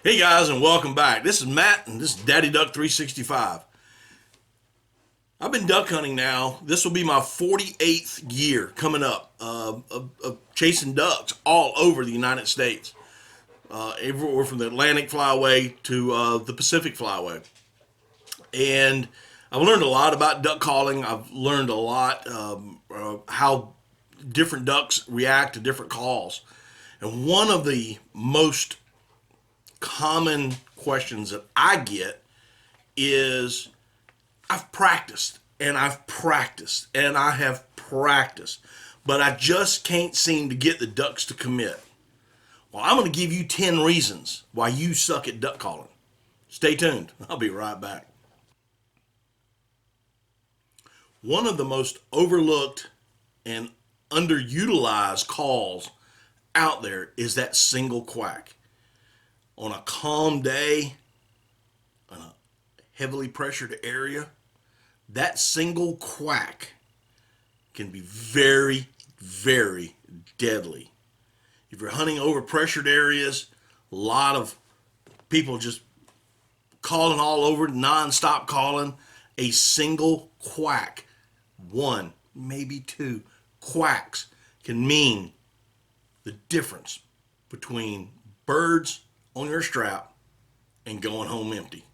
Hey guys, and welcome back. This is Matt, and this is Daddy Duck 365. I've been duck hunting now. This will be my 48th year coming up of chasing ducks all over the United States, everywhere from the Atlantic Flyway to the Pacific Flyway. And I've learned a lot about duck calling. I've learned a lot how different ducks react to different calls. And one of the most common questions that I get is I've practiced and I've practiced and I have practiced, but I just can't seem to get the ducks to commit. Well, I'm going to give you 10 reasons why you suck at duck calling. Stay tuned. I'll be right back. One of the most overlooked and underutilized calls out there is that single quack. On a calm day, in a heavily pressured area, that single quack can be very, very deadly. If you're hunting over pressured areas, a lot of people just calling all over, non-stop calling. A single quack, one, maybe two quacks, can mean the difference between birds on your strap and going home empty.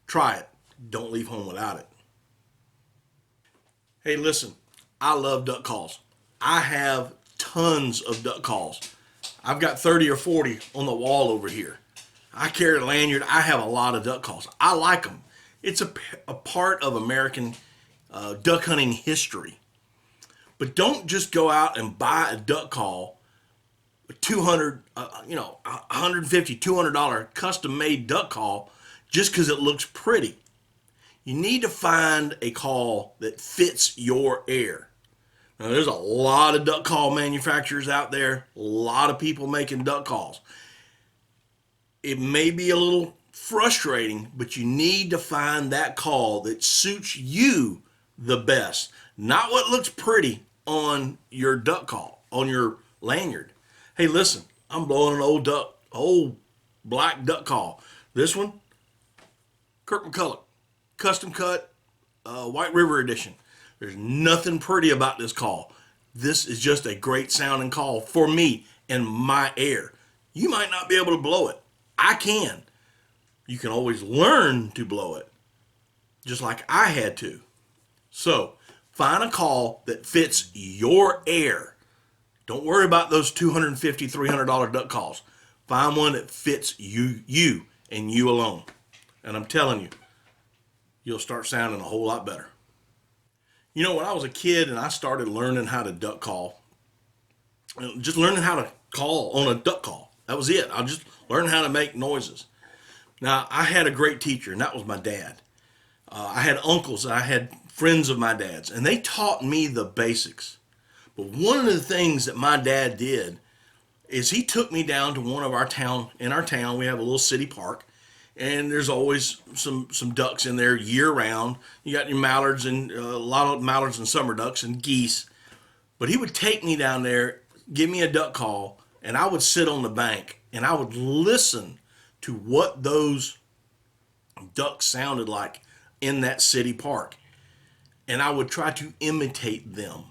Try it. Don't leave home without it. Hey, listen, I love duck calls. I have tons of duck calls. I've got 30 or 40 on the wall over here. I carry a lanyard. I have a lot of duck calls. I like them. It's a part of American duck hunting history. But don't just go out and buy a duck call, 200, $150, $200 custom made duck call just because it looks pretty. You need to find a call that fits your air. Now, there's a lot of duck call manufacturers out there, a lot of people making duck calls. It may be a little frustrating, but you need to find that call that suits you the best, not what looks pretty on your duck call, on your lanyard. Hey, listen, I'm blowing an old black duck call. This one, Kirk McCulloch, custom cut, White River edition. There's nothing pretty about this call. This is just a great sounding call for me and my air. You might not be able to blow it. I can. You can always learn to blow it, just like I had to. So, find a call that fits your air. Don't worry about those $250, $300 duck calls. Find one that fits you and you alone. And I'm telling you, you'll start sounding a whole lot better. You know, when I was a kid and I started learning how to duck call, just learning how to call on a duck call. That was it. I just learned how to make noises. Now, I had a great teacher, and that was my dad. I had uncles, and I had friends of my dad's, and they taught me the basics. But one of the things that my dad did is he took me down to one of our town. In our town, we have a little city park, and there's always some ducks in there year round. You got your mallards and a lot of mallards and summer ducks and geese. But he would take me down there, give me a duck call, and I would sit on the bank and I would listen to what those ducks sounded like in that city park. And I would try to imitate them.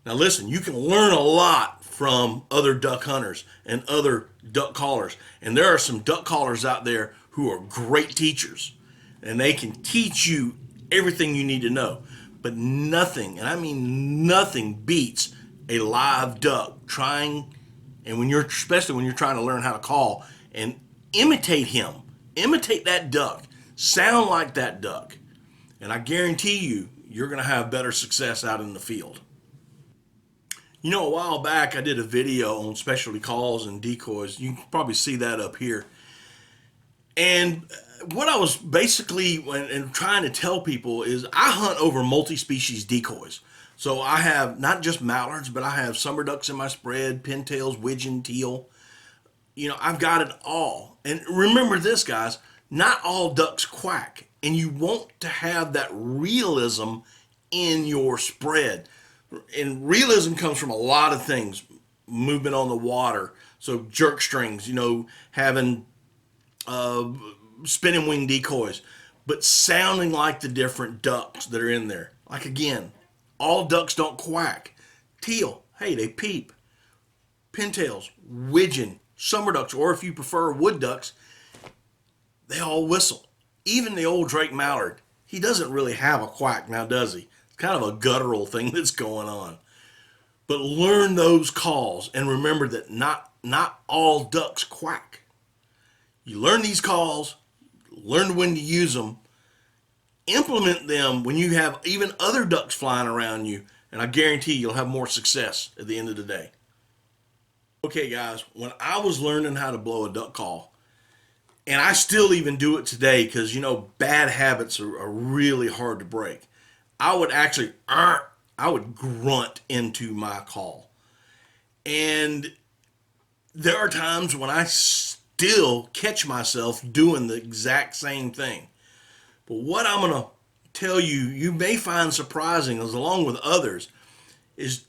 Now listen, you can learn a lot from other duck hunters and other duck callers. And there are some duck callers out there who are great teachers. And they can teach you everything you need to know. But nothing, and I mean nothing, beats a live duck especially when you're trying to learn how to call and imitate him. Imitate that duck. Sound like that duck. And I guarantee you're going to have better success out in the field. You know, a while back I did a video on specialty calls and decoys. You can probably see that up here. And what I was basically trying to tell people is I hunt over multi-species decoys. So I have not just mallards, but I have summer ducks in my spread, pintails, widgeon, teal. You know, I've got it all. And remember this, guys, not all ducks quack. And you want to have that realism in your spread. And realism comes from a lot of things. Movement on the water. So jerk strings, having spinning wing decoys, but sounding like the different ducks that are in there. Like again, all ducks don't quack. Teal, hey, they peep. Pintails, widgeon, summer ducks, or if you prefer wood ducks, they all whistle. Even the old Drake mallard, he doesn't really have a quack now, does he? It's kind of a guttural thing that's going on. But learn those calls and remember that not all ducks quack. You learn these calls, learn when to use them, implement them when you have even other ducks flying around you, and I guarantee you'll have more success at the end of the day. Okay, guys, when I was learning how to blow a duck call, and I still even do it today because, you know, bad habits are really hard to break. I would actually, I would grunt into my call. And there are times when I still catch myself doing the exact same thing. But what I'm going to tell you, you may find surprising, as along with others, is,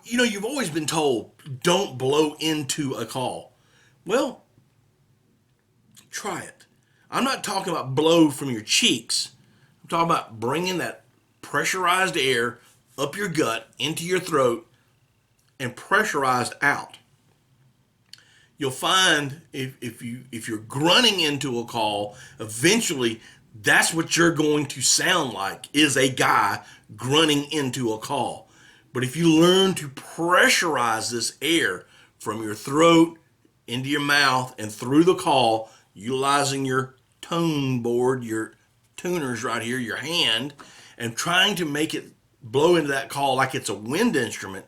you know, you've always been told, don't blow into a call. Well, try it. I'm not talking about blow from your cheeks. I'm talking about bringing that pressurized air up your gut, into your throat, and pressurized out. You'll find if you're grunting into a call, eventually that's what you're going to sound like, is a guy grunting into a call. But if you learn to pressurize this air from your throat into your mouth and through the call, utilizing your tone board, your tuners right here, your hand, and trying to make it blow into that call like it's a wind instrument,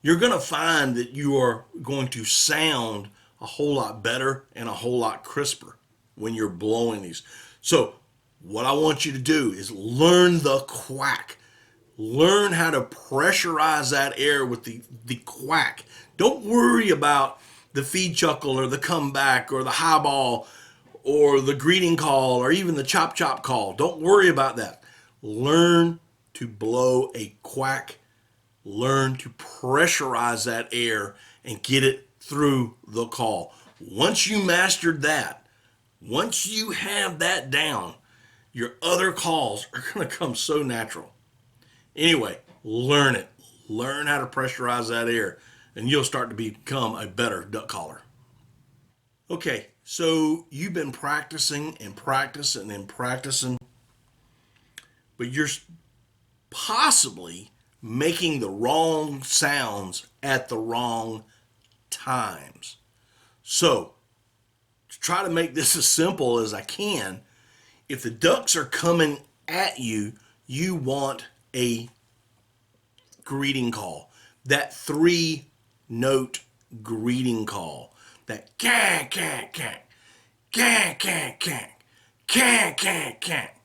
you're going to find that you are going to sound a whole lot better and a whole lot crisper when you're blowing these. So what I want you to do is learn the quack. Learn how to pressurize that air with the quack. Don't worry about the feed chuckle or the comeback or the high ball or the greeting call or even the chop chop call. Don't worry about that. Learn to blow a quack. Learn to pressurize that air and get it through the call. Once you mastered that, once you have that down, your other calls are going to come so natural. Anyway, learn it. Learn how to pressurize that air, and you'll start to become a better duck caller. Okay, so you've been practicing and practicing and practicing, but you're possibly making the wrong sounds at the wrong times. So, to try to make this as simple as I can, if the ducks are coming at you, you want a greeting call. That 3-note greeting call. That kak, kak, kak, kak, kak, kak, kak, kak, kak.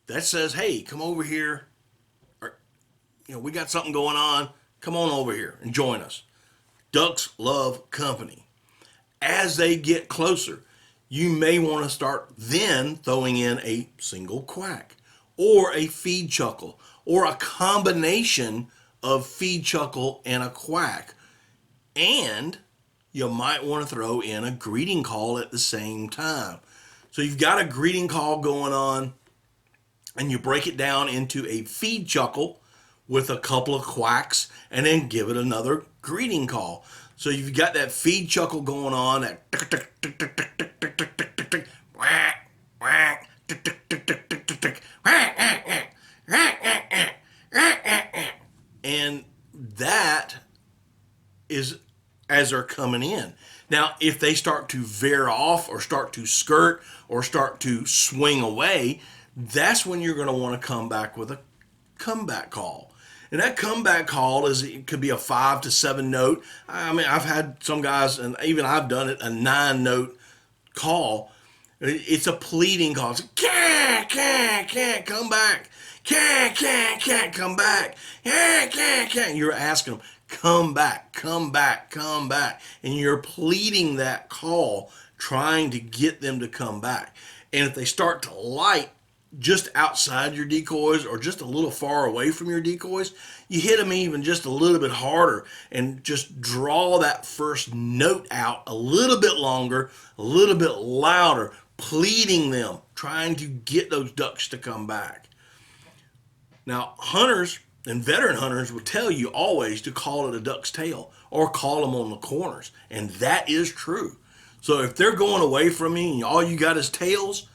That says, hey, come over here. Or, you know, we got something going on. Come on over here and join us. Ducks love company. As they get closer, you may want to start then throwing in a single quack or a feed chuckle or a combination of feed chuckle and a quack. And you might want to throw in a greeting call at the same time. So you've got a greeting call going on and you break it down into a feed chuckle with a couple of quacks and then give it another greeting call. So you've got that feed chuckle going on, that and that is as they're coming in. Now, if they start to veer off or start to skirt or start to swing away, that's when you're going to want to come back with a comeback call. And that comeback call it could be a 5 to 7 note. I mean, I've had some guys, and even I've done it, a 9-note call. It's a pleading call. It's can't come back. Can't come back. Can't. You're asking them, come back. And you're pleading that call, trying to get them to come back. And if they start to light just outside your decoys or just a little far away from your decoys, you hit them even just a little bit harder and just draw that first note out a little bit longer, a little bit louder, pleading them, trying to get those ducks to come back. Now, hunters and veteran hunters would tell you always to call it a duck's tail or call them on the corners, and that is true. So if they're going away from you and all you got is tails,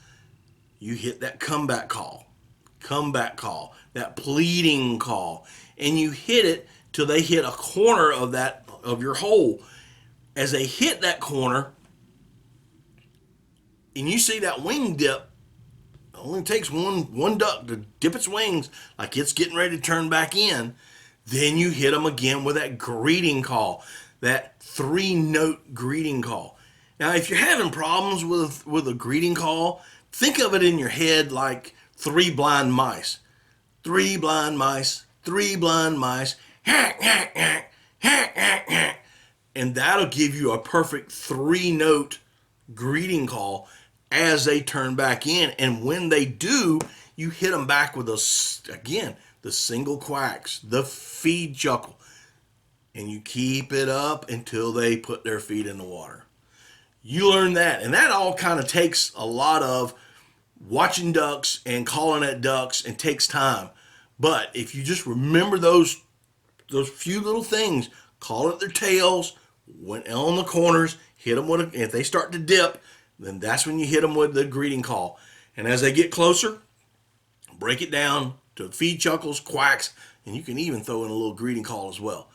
you hit that comeback call, that pleading call, and you hit it till they hit a corner of your hole. As they hit that corner, and you see that wing dip, it only takes one duck to dip its wings like it's getting ready to turn back in. Then you hit them again with that greeting call, that 3-note greeting call. Now, if you're having problems with a greeting call, think of it in your head like 3 blind mice. 3 blind mice, 3 blind mice, hack, hack, hack, hack, hack, hack. And that'll give you a perfect 3-note greeting call as they turn back in. And when they do, you hit them back with the single quacks, the feed chuckle. And you keep it up until they put their feet in the water. You learn that. And that all kind of takes a lot of watching ducks and calling at ducks and takes time. But if you just remember those few little things, call it their tails, went on the corners, hit them with if they start to dip, then that's when you hit them with the greeting call. And as they get closer, break it down to feed chuckles, quacks, and you can even throw in a little greeting call as well.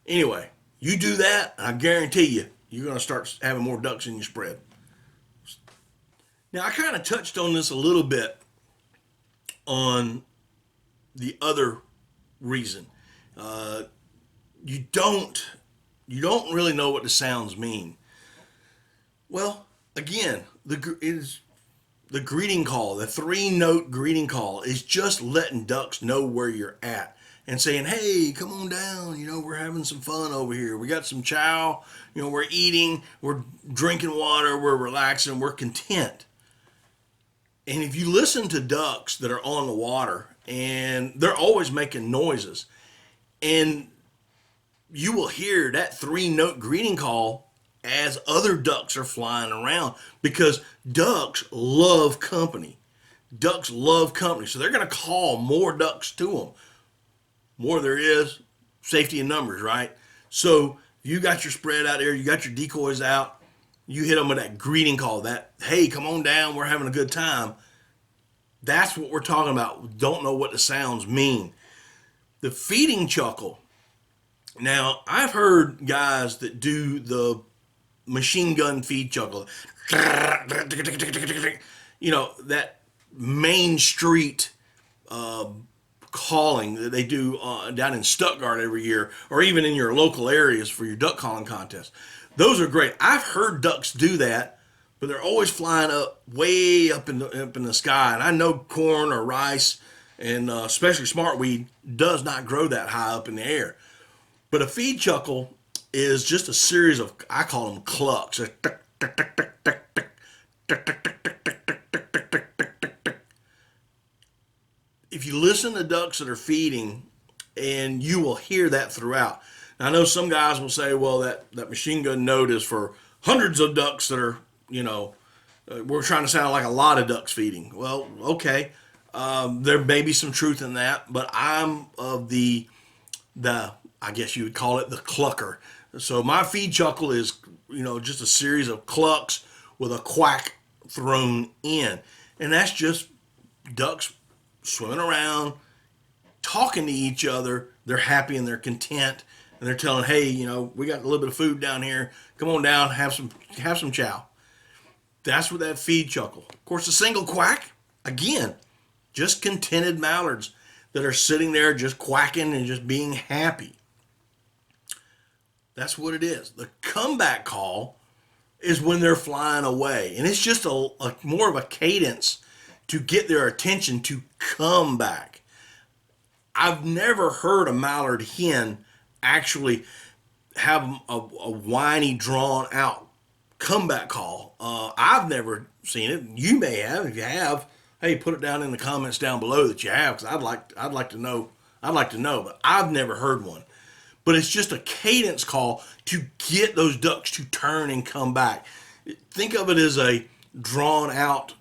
Anyway, you do that, and I guarantee you, you're going to start having more ducks in your spread. Now, I kind of touched on this a little bit on the other reason. You don't really know what the sounds mean. Well, again, the greeting call, the 3-note greeting call, is just letting ducks know where you're at and saying, hey, come on down, we're having some fun over here. We got some chow, we're eating, we're drinking water, we're relaxing, we're content. And if you listen to ducks that are on the water, and they're always making noises, and you will hear that 3-note greeting call as other ducks are flying around, because ducks love company. Ducks love company, so they're going to call more ducks to them. More there is, safety in numbers, right? So you got your spread out there, you got your decoys out, you hit them with that greeting call, that, hey, come on down, we're having a good time. That's what we're talking about. We don't know what the sounds mean. The feeding chuckle. Now, I've heard guys that do the machine gun feed chuckle. That Main Street calling that they do down in Stuttgart every year, or even in your local areas for your duck calling contest. Those are great. I've heard ducks do that, but they're always flying up, way up in the sky. And I know corn or rice, and especially smartweed, does not grow that high up in the air. But a feed chuckle is just a series of, I call them clucks. If you listen to ducks that are feeding, and you will hear that throughout. Now, I know some guys will say, well, that machine gun note is for hundreds of ducks that are, we're trying to sound like a lot of ducks feeding. Well, okay. There may be some truth in that, but I'm of the I guess you would call it the clucker. So my feed chuckle is, just a series of clucks with a quack thrown in. And that's just ducks swimming around, talking to each other. They're happy and they're content. And they're telling, hey, we got a little bit of food down here. Come on down, have some chow. That's what that feed chuckle. Of course, the single quack, again, just contented mallards that are sitting there just quacking and just being happy. That's what it is. The comeback call is when they're flying away. And it's just a more of a cadence to get their attention to come back. I've never heard a mallard hen actually have a whiny, drawn out comeback call. I've never seen it. You may have. If you have, hey, put it down in the comments down below that you have, because I'd like to know. I'd like to know, but I've never heard one. But it's just a cadence call to get those ducks to turn and come back. Think of it as a drawn out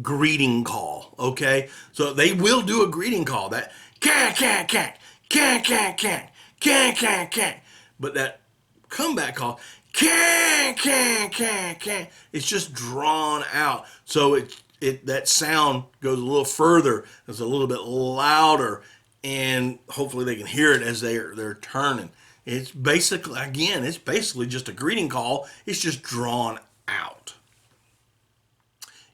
greeting call, okay? So they will do a greeting call, that cack, cack, cack, cack, cack, cack, cack, cack, cack. But that comeback call, cack, cack, cack, cack, it's just drawn out. So that sound goes a little further, it's a little bit louder, and hopefully they can hear it as they're turning. It's basically just a greeting call. It's just drawn out.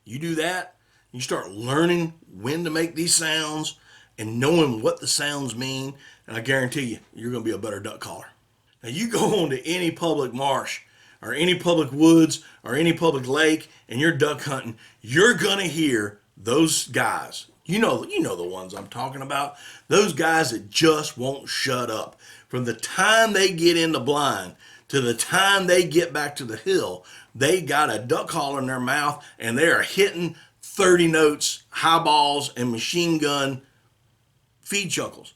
You do that, you start learning when to make these sounds and knowing what the sounds mean, and I guarantee you, you're going to be a better duck caller. Now, you go on to any public marsh or any public woods or any public lake and you're duck hunting, you're going to hear those guys. You know the ones I'm talking about. Those guys that just won't shut up. From the time they get in the blind to the time they get back to the hill, they got a duck call in their mouth and they are hitting 30 notes, high balls, and machine gun feed chuckles.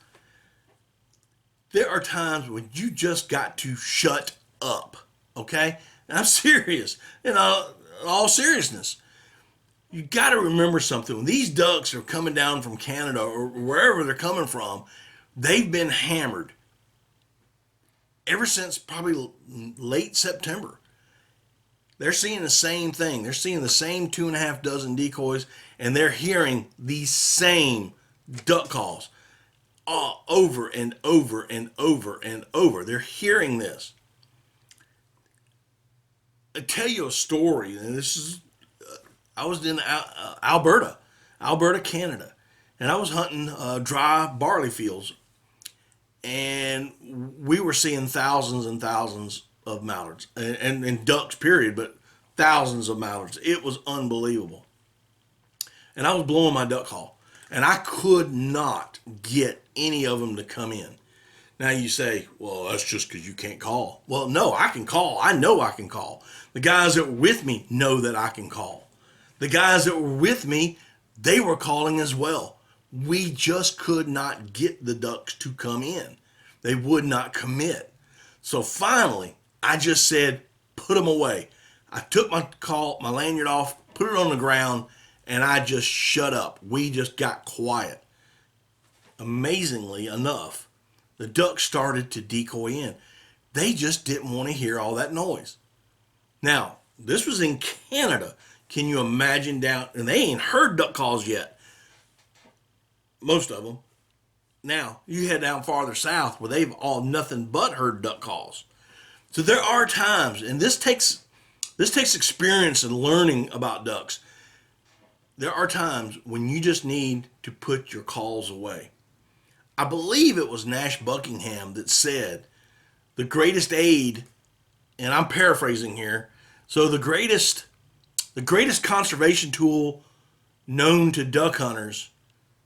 There are times when you just got to shut up, okay? And I'm serious, in all seriousness. You got to remember something. When these ducks are coming down from Canada or wherever they're coming from, they've been hammered ever since probably late September. They're seeing the same thing. They're seeing the same 2.5 dozen decoys, and they're hearing these same duck calls over and over and over and over. They're hearing this. I'll tell you a story, and this is, I was in Alberta, Canada, and I was hunting dry barley fields, and we were seeing thousands and thousands of mallards and ducks, period, but thousands of mallards. It was unbelievable. And I was blowing my duck call, and I could not get any of them to come in. Now you say, well, that's just because you can't call. Well, no, I can call. I know I can call. The guys that were with me know that I can call. The guys that were with me, they were calling as well. We just could not get the ducks to come in. They would not commit. So finally, I just said, put them away. I took my lanyard off, put it on the ground, and I just shut up. We just got quiet. Amazingly enough, the ducks started to decoy in. They just didn't want to hear all that noise. Now, this was in Canada. Can you imagine down, and they ain't heard duck calls yet. Most of them. Now, you head down farther south where they've all nothing but heard duck calls. So there are times, and this takes experience and learning about ducks. There are times when you just need to put your calls away. I believe it was Nash Buckingham that said the greatest aid, and I'm paraphrasing here, so the greatest conservation tool known to duck hunters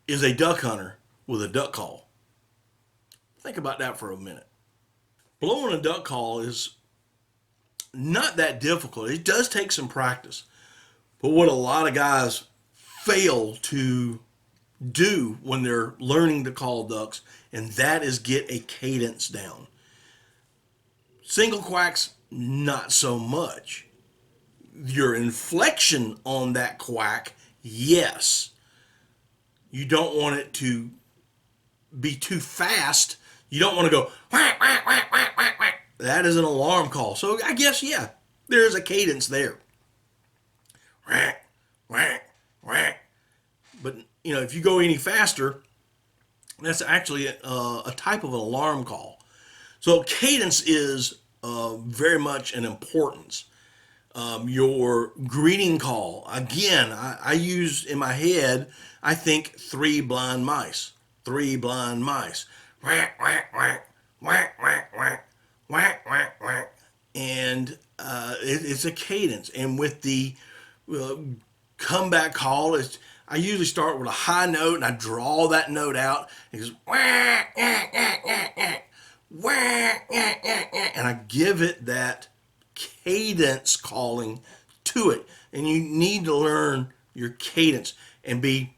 is a duck hunter with a duck call. Think about that for a minute. Blowing a duck call is not that difficult. It does take some practice. But what a lot of guys fail to do when they're learning to call ducks, and that is get a cadence down. Single quacks, not so much. Your inflection on that quack, yes. You don't want it to be too fast. You don't want to go whack, whack, whack, whack, whack, whack. That is an alarm call. So I guess, yeah, there is a cadence there. Whack, whack, whack. But, you know, if you go any faster, that's actually a type of an alarm call. So cadence is very much an importance. Your greeting call, again, I use in my head, I think 3 blind mice. 3 blind mice. Whack, whack, whack, whack, whack, whack, whack, whack, whack. And it's a cadence. And with the comeback call, I usually start with a high note and I draw that note out. It goes whack, whack, whack, whack, whack, whack, whack, whack, whack, and I give it that cadence calling to it. And you need to learn your cadence. and be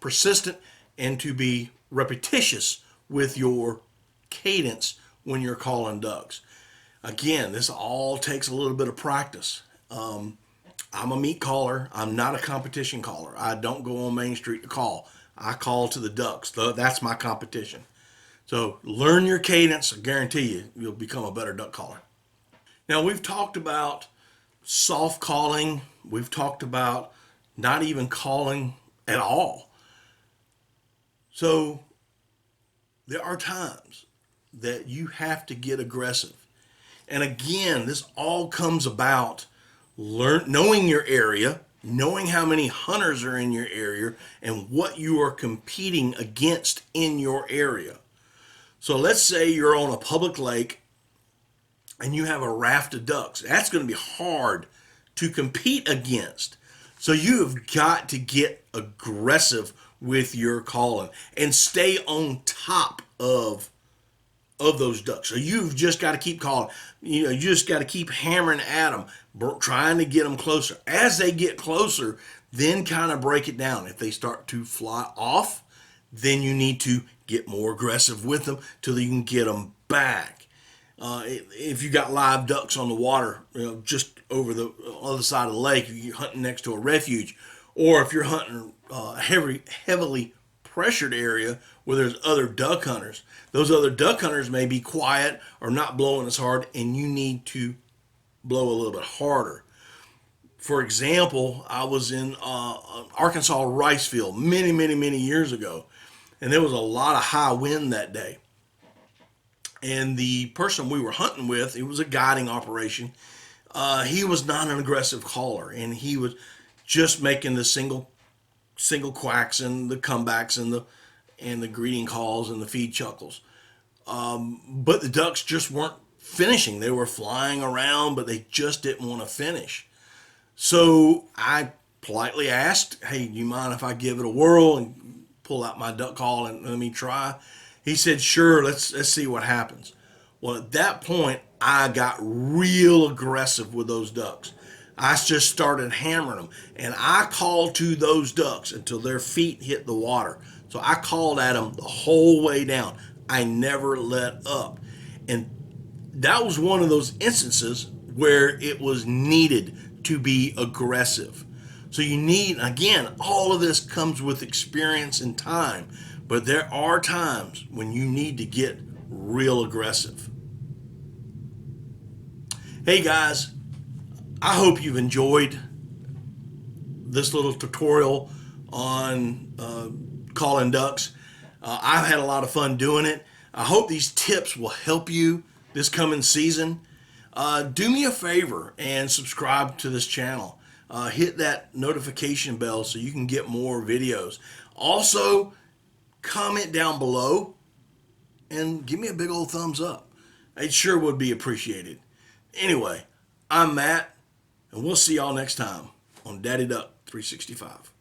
persistent and to be repetitious with your cadence when you're calling ducks. Again, this all takes a little bit of practice. I'm a meat caller. I'm not a competition caller. I don't go on Main Street to call. I call to the ducks. That's my competition. So learn your cadence. I guarantee you, you'll become a better duck caller. Now, we've talked about soft calling. We've talked about not even calling at all. So there are times that you have to get aggressive. And again, this all comes about knowing your area, knowing how many hunters are in your area, and what you are competing against in your area. So let's say you're on a public lake and you have a raft of ducks. That's going to be hard to compete against. So you have got to get aggressive with your calling and stay on top of those ducks. So you've just got to keep calling. You just got to keep hammering at them, trying to get them closer. As they get closer, then kind of break it down. If they start to fly off, then you need to get more aggressive with them till you can get them back. If you got live ducks on the water, just over the other side of the lake, you're hunting next to a refuge, or if you're hunting a heavily pressured area where there's other duck hunters, those other duck hunters may be quiet or not blowing as hard, and you need to blow a little bit harder. For example, I was in Arkansas rice field many years ago, and there was a lot of high wind that day. And the person we were hunting with, it was a guiding operation. He was not an aggressive caller, and he was just making the single quacks and the comebacks and the greeting calls and the feed chuckles. But the ducks just weren't finishing. They were flying around, but they just didn't want to finish. So I politely asked, "Hey, do you mind if I give it a whirl and pull out my duck call and let me try?" He said, "Sure, let's see what happens." Well, at that point, I got real aggressive with those ducks. I just started hammering them, and I called to those ducks until their feet hit the water. So I called at them the whole way down. I never let up. And that was one of those instances where it was needed to be aggressive. So you need, again, all of this comes with experience and time, but there are times when you need to get real aggressive. Hey guys, I hope you've enjoyed this little tutorial on calling ducks. I've had a lot of fun doing it. I hope these tips will help you this coming season. Do me a favor and subscribe to this channel. Hit that notification bell so you can get more videos. Also, comment down below and give me a big old thumbs up. It sure would be appreciated. Anyway, I'm Matt, and we'll see y'all next time on Daddy Duck 365.